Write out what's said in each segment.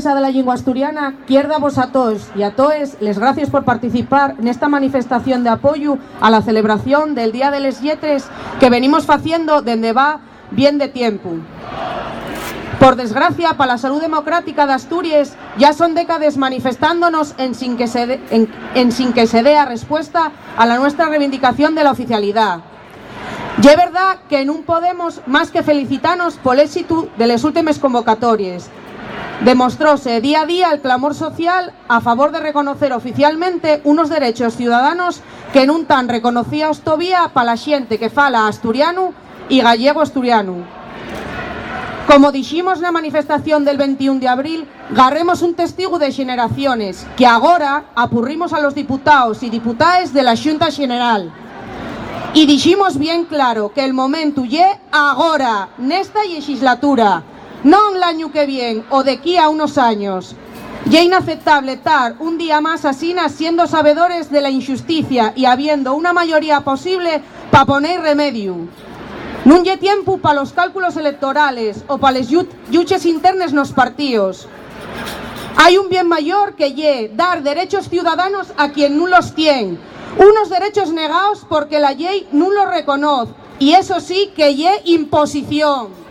de la lengua asturiana, quiero daros a todos y a toes les gracias por participar en esta manifestación de apoyo a la celebración del Día de les Lletres que venimos haciendo desde va bien de tiempo. Por desgracia, para la salud democrática de Asturias, ya son décadas manifestándonos en sin que se dé a respuesta a la nuestra reivindicación de la oficialidad. Y es verdad que no podemos más que felicitarnos por el éxito de las últimas convocatorias. Demostróse día a día el clamor social a favor de reconocer oficialmente unos derechos ciudadanos que non tan reconocidos todavía para la xente que fala asturiano y gallego asturiano. Como dijimos na manifestación del 21 de abril, garremos un testigo de generaciones que agora apurrimos a los diputados y diputadas de la Xunta General. Y dijimos bien claro que el momento lle agora, nesta legislatura, non l'año que viene o de aquí a unos años. Y es inaceptable estar un día más así siendo sabedores de la injusticia y habiendo una mayoría posible para poner remedio. Non lle tiempo para los cálculos electorales o para les lluches internes nos partidos. Hay un bien mayor que lle dar derechos ciudadanos a quien no los tiene. Unos derechos negados porque la ley no los reconoce. Y eso sí que lle imposición.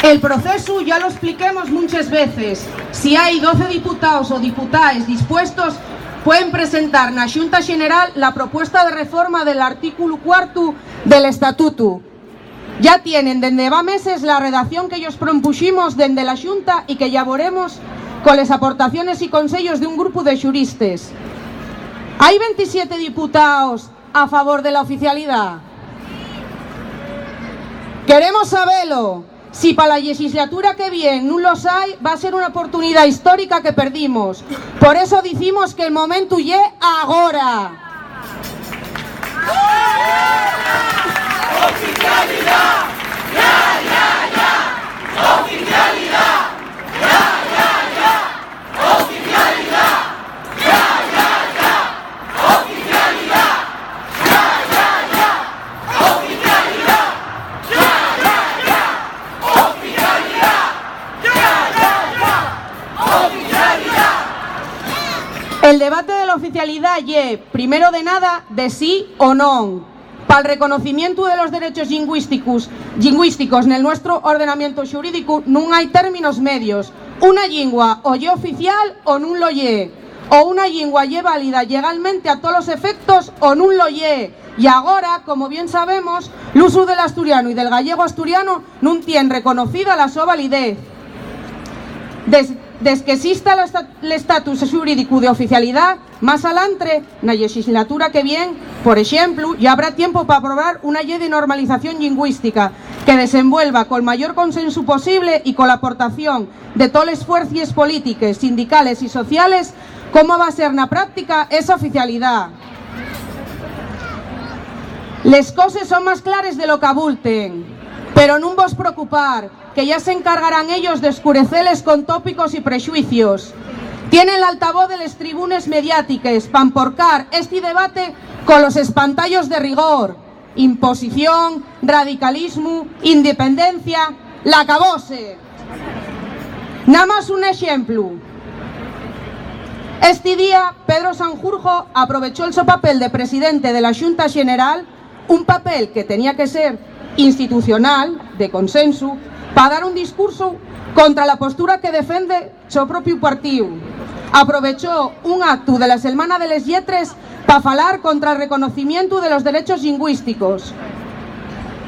El proceso ya lo expliquemos muchas veces. Si hay 12 diputados o diputadas dispuestos, pueden presentar en la Xunta General la propuesta de reforma del artículo 4 del Estatuto. Ya tienen desde va meses la redacción que ellos propusimos desde la Xunta y que ya veremos con las aportaciones y consejos de un grupo de juristas. ¿Hay 27 diputados a favor de la oficialidad? Queremos saberlo. Si para la legislatura que viene no los hay, va a ser una oportunidad histórica que perdimos. Por eso decimos que el momento lle agora. ¡Oficialidad! ¡Ya, ya, ya! ¡Oficialidad! ¡Ya, ya, ya! ¡Oficialidad! ¡Ya, ya, ya! ¡Oficialidad! ¡Ya, ya, ya! ¡Oficialidad! ¡Ya, ya, ya! ¡Oficialidad! ¡Ya, ya, ya! ¡Oficialidad! El debate de la oficialidad lle, primero de nada, de sí o no. Para el reconocimiento de los derechos lingüísticos en el nuestro ordenamiento jurídico no hay términos medios. Una lengua o lle oficial o non lo lle. O una lengua lle válida legalmente a todos los efectos o non lo lle. Y ahora, como bien sabemos, el uso del asturiano y del gallego asturiano no tiene reconocida la su validez. Desde que exista el estatus jurídico de oficialidad, más adelante, en la legislatura que viene, por ejemplo, ya habrá tiempo para aprobar una ley de normalización lingüística que desenvuelva con el mayor consenso posible y con la aportación de todas las fuerzas políticas, sindicales y sociales, cómo va a ser en la práctica esa oficialidad. Les cosas son más claras de lo que abulten, pero no vos preocupar, que ya se encargarán ellos de oscurecerles con tópicos y prejuicios. Tienen el altavoz de las tribunas mediáticas para emporcar este debate con los espantallos de rigor, imposición, radicalismo, independencia, la acabose. Nada más un ejemplo. Este día, Pedro Sanjurjo aprovechó el su papel de presidente de la Xunta General, un papel que tenía que ser institucional, de consenso, para dar un discurso contra la postura que defiende su propio partido. Aprovechó un acto de la Semana de les Lletres para falar contra el reconocimiento de los derechos lingüísticos.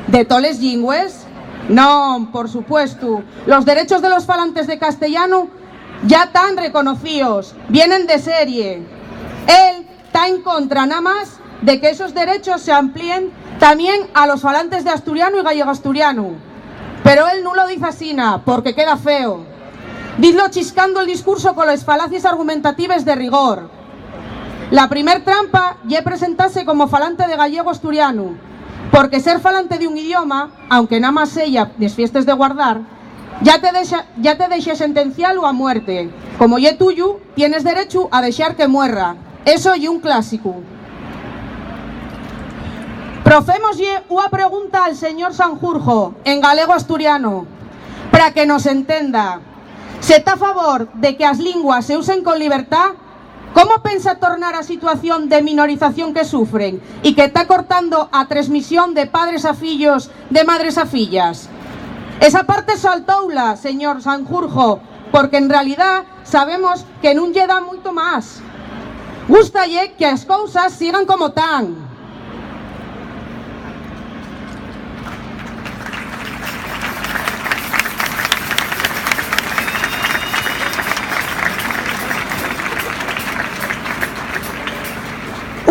¿De todas las lingües? No, por supuesto. Los derechos de los falantes de castellano ya están reconocidos, vienen de serie. Él está en contra nada más de que esos derechos se amplíen también a los falantes de asturiano y gallego asturiano. Pero él no lo dice así, porque queda feo. Dizlo chiscando el discurso con las falacias argumentativas de rigor. La primer trampa ya presentarse como falante de gallego asturiano, porque ser falante de un idioma, aunque nada más ella las fiestas de guardar, ya te deja sentenciarlo a muerte. Como ye tuyo, tienes derecho a dejar que muerra. Eso y un clásico. Profémoslle unha pregunta al señor Sanjurjo, en galego asturiano, para que nos entenda. Se está a favor de que as linguas se usen con libertad, como pensa tornar a situación de minorización que sufren e que está cortando a transmisión de padres a fillos, de madres a fillas? Esa parte saltoula, señor Sanjurjo, porque en realidad sabemos que non lle dá moito máis. Gústalle que as cousas sigan como tan.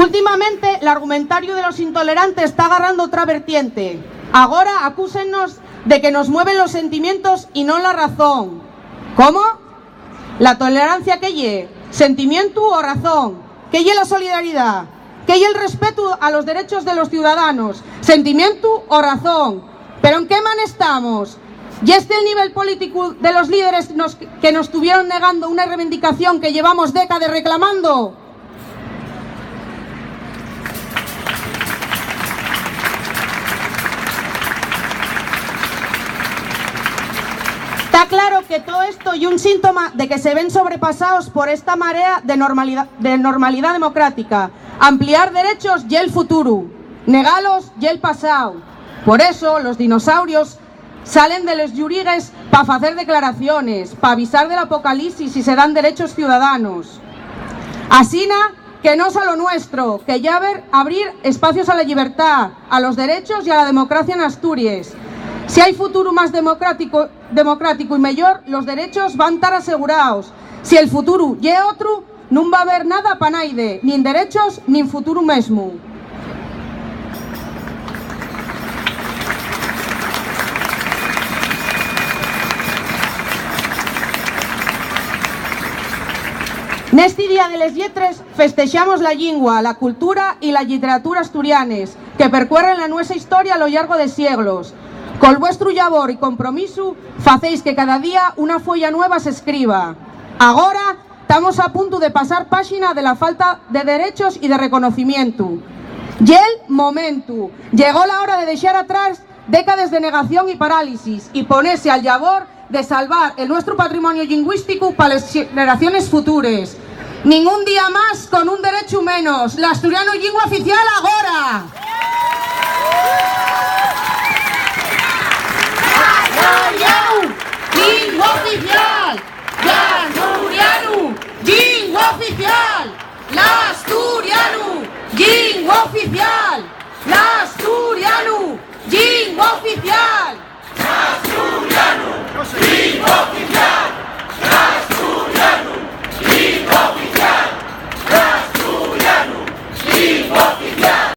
Últimamente, el argumentario de los intolerantes está agarrando otra vertiente. Ahora acúsennos de que nos mueven los sentimientos y no la razón. ¿Cómo? La tolerancia, ¿qué lle? ¿Sentimiento o razón? ¿Qué lle la solidaridad? ¿Qué lle el respeto a los derechos de los ciudadanos? ¿Sentimiento o razón? ¿Pero en qué man estamos? ¿Y este el nivel político de los líderes que nos estuvieron negando una reivindicación que llevamos décadas reclamando? Está claro que todo esto y un síntoma de que se ven sobrepasados por esta marea de normalidad democrática. Ampliar derechos y el futuro, negalos y el pasado. Por eso los dinosaurios salen de los llurigues para hacer declaraciones, para avisar del apocalipsis y se dan derechos ciudadanos. Asina que no es a lo nuestro, que ya abrir espacios a la libertad, a los derechos y a la democracia en Asturias. Si hay futuro más democrático y mejor, los derechos van a estar asegurados. Si el futuro lle otro, no va a haber nada para naide, ni en derechos ni en futuro mesmo. Neste día de les lletres festexamos la lingua, la cultura y la literatura asturianes, que percorren la nuestra historia a lo largo de siglos. Con vuestro labor y compromiso, facéis que cada día una folla nueva se escriba. Ahora estamos a punto de pasar página de la falta de derechos y de reconocimiento. Y el momento. Llegó la hora de dejar atrás décadas de negación y parálisis y ponerse al labor de salvar el nuestro patrimonio lingüístico para las generaciones futuras. Ningún día más con un derecho menos. L'asturiano lingua oficial ahora. Lingua oficial, l'asturiano, lingua oficial, l'asturiano, lingua oficial, l'asturiano, lingua oficial, l'asturiano, lingua oficial.